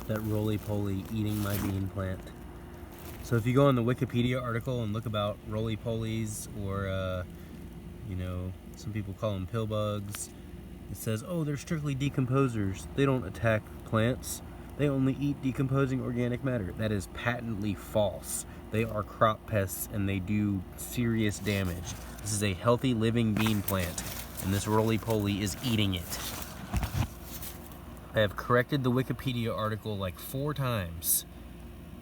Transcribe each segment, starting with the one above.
that roly-poly eating my bean plant. So if you go on the Wikipedia article and look about roly-polies, or you know, some people call them pill bugs, it says, oh, they're strictly decomposers. They don't attack plants. They only eat decomposing organic matter. That is patently false. They are crop pests and they do serious damage. This is a healthy living bean plant, and this roly-poly is eating it. I have corrected the Wikipedia article like 4 times.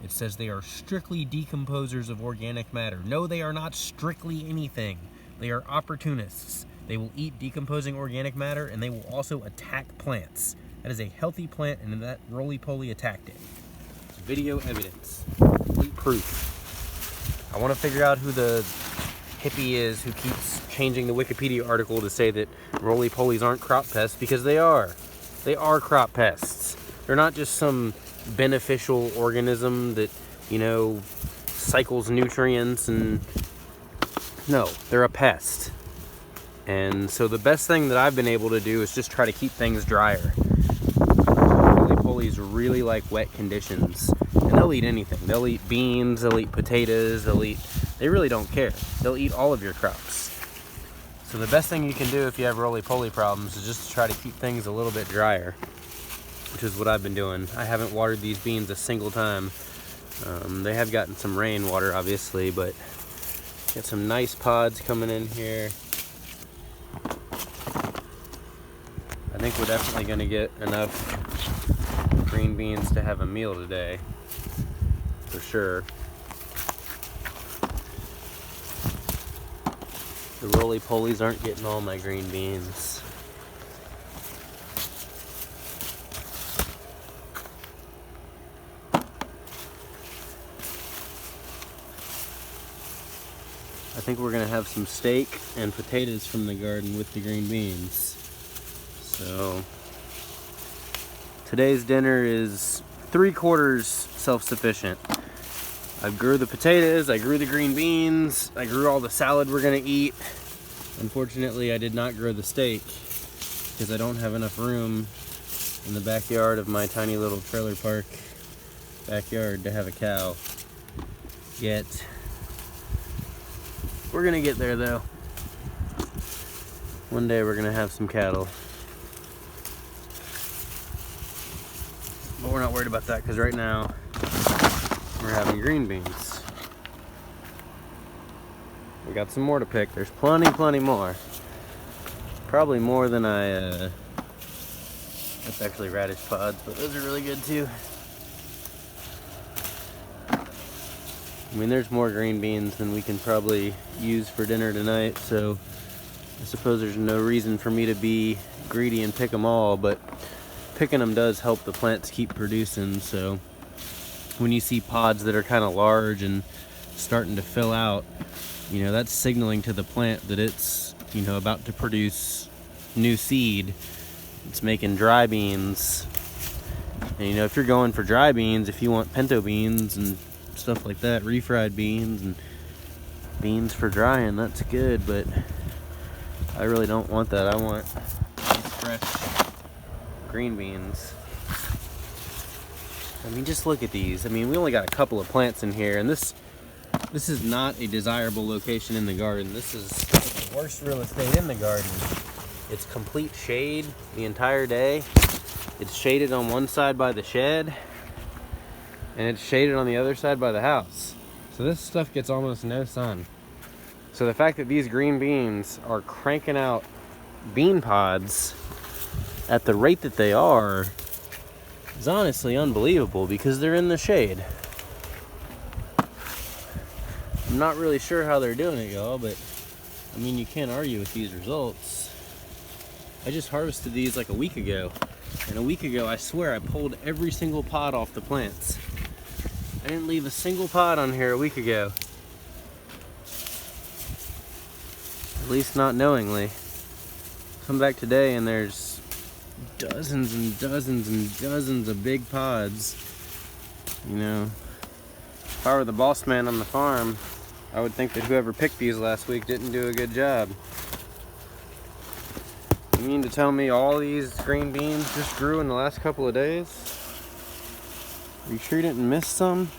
It says they are strictly decomposers of organic matter. No, they are not strictly anything. They are opportunists. They will eat decomposing organic matter, and they will also attack plants. That is a healthy plant, and that roly-poly attacked it. Video evidence. Complete proof. I want to figure out who the hippie is who keeps changing the Wikipedia article to say that roly-polies aren't crop pests, because they are. They are crop pests. They're not just some beneficial organism that, you know, cycles nutrients and... No, they're a pest. And so the best thing that I've been able to do is just try to keep things drier. Roly-polies really like wet conditions. And they'll eat anything. They'll eat beans, they'll eat potatoes, they really don't care. They'll eat all of your crops. So the best thing you can do if you have roly-poly problems is just to try to keep things a little bit drier, which is what I've been doing. I haven't watered these beans a single time. They have gotten some rainwater, obviously, but got some nice pods coming in here. I think we're definitely going to get enough green beans to have a meal today, for sure. The roly-polies aren't getting all my green beans. I think we're gonna have some steak and potatoes from the garden with the green beans. So today's dinner is 3/4 self-sufficient. I grew the potatoes, I grew the green beans, I grew all the salad we're gonna eat. Unfortunately, I did not grow the steak because I don't have enough room in the backyard of my tiny little trailer park backyard to have a cow yet. We're gonna get there though. One day we're gonna have some cattle. But we're not worried about that because right now we're having green beans. We got some more to pick. There's plenty more. Probably more than that's actually radish pods, but those are really good too. I mean, there's more green beans than we can probably use for dinner tonight, so I suppose there's no reason for me to be greedy and pick them all, but picking them does help the plants keep producing. So when you see pods that are kind of large and starting to fill out, you know, that's signaling to the plant that it's, you know, about to produce new seed. It's making dry beans. And, you know, if you're going for dry beans, if you want pinto beans and stuff like that, refried beans and beans for drying, that's good, but I really don't want that. I want these fresh green beans. I mean, just look at these. I mean, we only got a couple of plants in here, and this is not a desirable location in the garden. This is the worst real estate in the garden. It's complete shade the entire day. It's shaded on one side by the shed, and it's shaded on the other side by the house. So this stuff gets almost no sun. So the fact that these green beans are cranking out bean pods at the rate that they are is honestly unbelievable because they're in the shade. I'm not really sure how they're doing it, y'all, but I mean, you can't argue with these results. I just harvested these like a week ago, and a week ago I swear I pulled every single pod off the plants. I didn't leave a single pod on here a week ago. At least not knowingly. Come back today and there's dozens and dozens and dozens of big pods. You know, if I were the boss man on the farm, I would think that whoever picked these last week didn't do a good job. You mean to tell me all these green beans just grew in the last couple of days? retreat it and miss some.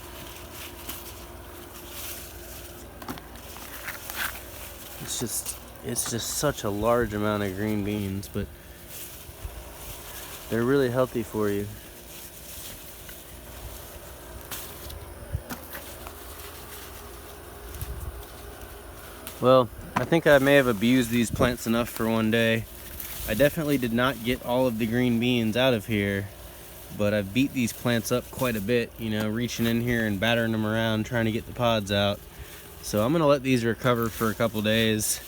It's just such a large amount of green beans, but they're really healthy for you. Well, I think I may have abused these plants enough for one day. I definitely did not get all of the green beans out of here, but I've beat these plants up quite a bit, you know, reaching in here and battering them around, trying to get the pods out. So I'm gonna let these recover for a couple days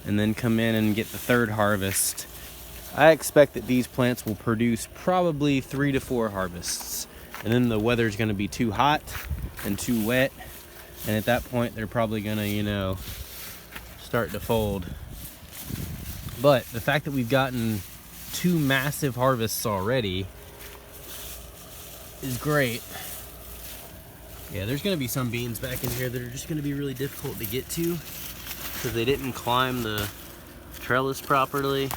and then come in and get the third harvest. I expect that these plants will produce probably 3 to 4 harvests. And then the weather's gonna be too hot and too wet. And at that point, they're probably gonna, you know, start to fold. But the fact that we've gotten 2 massive harvests already is great. Yeah, there's gonna be some beans back in here that are just gonna be really difficult to get to because they didn't climb the trellis properly.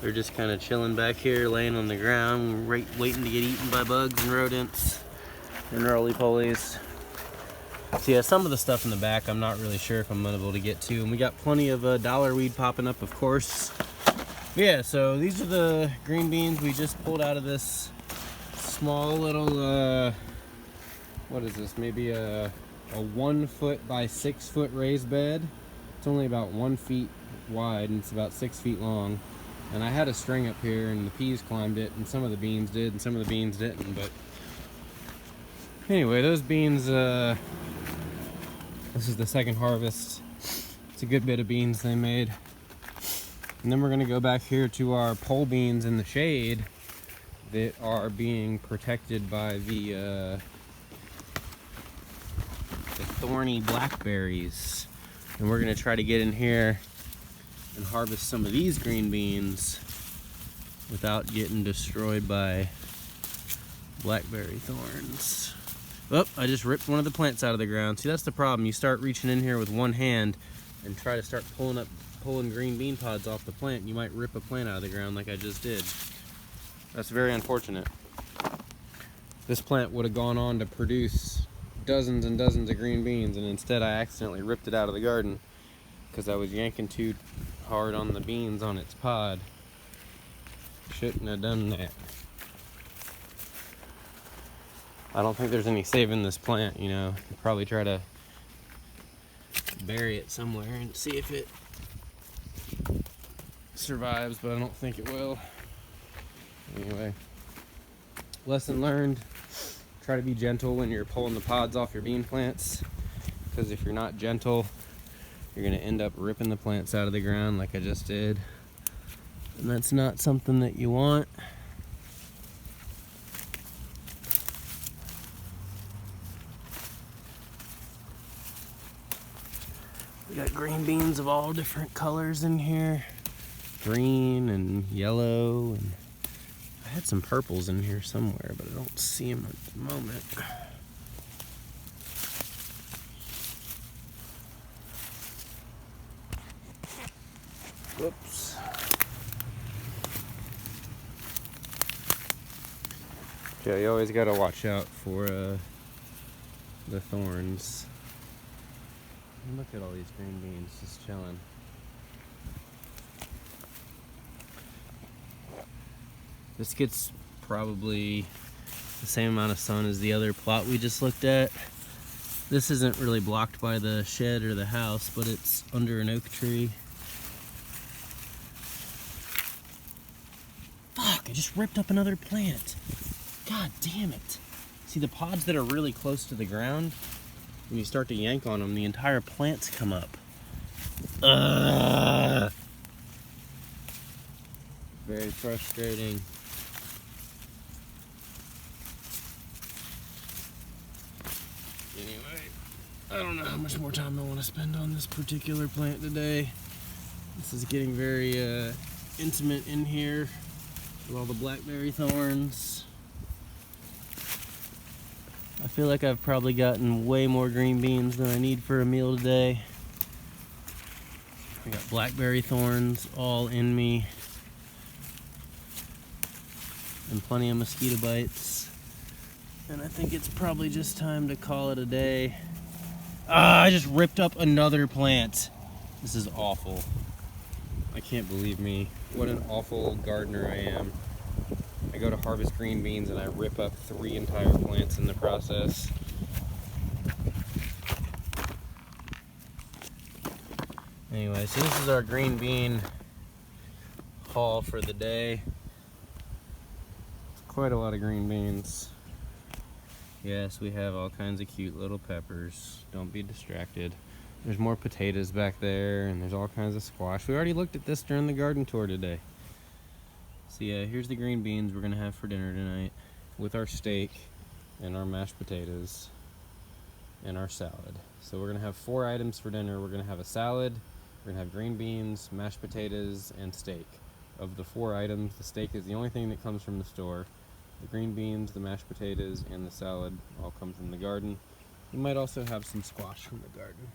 They're just kind of chilling back here, laying on the ground, waiting to get eaten by bugs and rodents and roly-polies. So yeah, some of the stuff in the back I'm not really sure if I'm gonna be able to get to. And we got plenty of dollar weed popping up, of course. But yeah, so these are the green beans we just pulled out of this small little, what is this? Maybe a 1 foot by 6 foot raised bed. It's only about 1 feet wide and it's about 6 feet long. And I had a string up here and the peas climbed it and some of the beans did and some of the beans didn't. But anyway, those beans, this is the second harvest. It's a good bit of beans they made. And then we're gonna go back here to our pole beans in the shade that are being protected by the thorny blackberries. And we're gonna try to get in here and harvest some of these green beans without getting destroyed by blackberry thorns. Oh, I just ripped one of the plants out of the ground. See, that's the problem. You start reaching in here with one hand and try to start pulling green bean pods off the plant. You might rip a plant out of the ground like I just did. That's very unfortunate. This plant would have gone on to produce dozens and dozens of green beans, and instead I accidentally ripped it out of the garden because I was yanking too hard on the beans on its pod. Shouldn't have done that. I don't think there's any saving this plant, you know. I'll probably try to bury it somewhere and see if it survives, but I don't think it will. Anyway, lesson learned. Try to be gentle when you're pulling the pods off your bean plants, because if you're not gentle, you're gonna end up ripping the plants out of the ground like I just did. And that's not something that you want. We got green beans of all different colors in here. Green and yellow, and I had some purples in here somewhere, but I don't see them at the moment. Whoops. Yeah, you always gotta watch out for the thorns. Look at all these green beans just chilling. This gets probably the same amount of sun as the other plot we just looked at. This isn't really blocked by the shed or the house, but it's under an oak tree. Fuck, I just ripped up another plant. God damn it. See, the pods that are really close to the ground, when you start to yank on them, the entire plants come up. Very frustrating. Anyway, I don't know how much more time I want to spend on this particular plant today. This is getting very intimate in here with all the blackberry thorns. I feel like I've probably gotten way more green beans than I need for a meal today. I got blackberry thorns all in me. And plenty of mosquito bites. And I think it's probably just time to call it a day. Ah, I just ripped up another plant. This is awful. I can't believe me. What an awful gardener I am. I go to harvest green beans and I rip up 3 entire plants in the process. Anyway, so this is our green bean haul for the day. Quite a lot of green beans. Yes, we have all kinds of cute little peppers. Don't be distracted. There's more potatoes back there, and there's all kinds of squash. We already looked at this during the garden tour today. So yeah, here's the green beans we're gonna have for dinner tonight with our steak and our mashed potatoes and our salad. So we're gonna have 4 items for dinner. We're gonna have a salad, we're gonna have green beans, mashed potatoes, and steak. Of the 4 items, the steak is the only thing that comes from the store. The green beans, the mashed potatoes, and the salad all come from the garden. We might also have some squash from the garden.